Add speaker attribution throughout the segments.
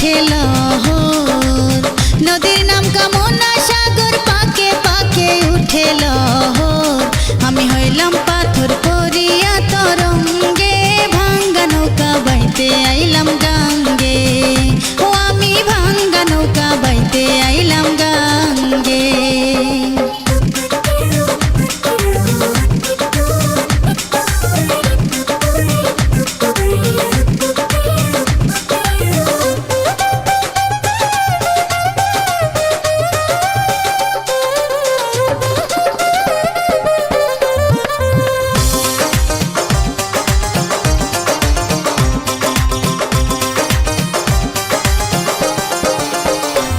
Speaker 1: উঠে লহর, নদীর নাম কামনা সাগর পাকে পাকে উঠে লহর। আমি হইলাম পাথর পরিয়া তরঙ্গে, ভাঙ্গা নৌকা বাইতে আইলাম গাঙ্গে। ও আমি ভাঙ্গা নৌকা বাইতে আইলাম গাঙ্গে।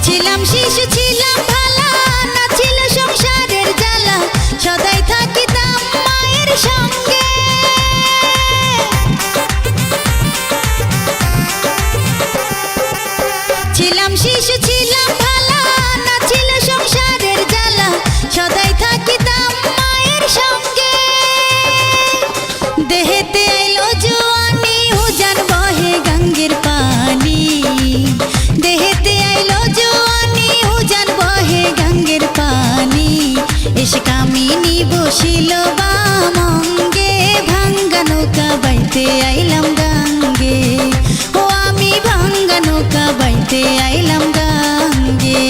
Speaker 1: ছিলাম শিশু ছিলাম ভালা, না ছিল সংসারের জ্বালা, সদাই থাকিতাম মায়ের সঙ্গে। ছিলাম শিশু ছিলাম ভালা, না ছিল সংসারের জ্বালা, সদাই থাকিতাম মায়ের সঙ্গে। দেহেতে আইলো জোয়ানি, উজান বহে গঙ্গের পানি। দেহেতে আইলো জোয়ানি, উজান বহে গঙ্গের পানি। এসে কামিনী বসিল বামঙ্গে, ভাঙ্গা নৌকা বাইতে আইলাম গাঙ্গে। ও আমি ভাঙ্গা নৌকা বাইতে আইলাম গাঙ্গে।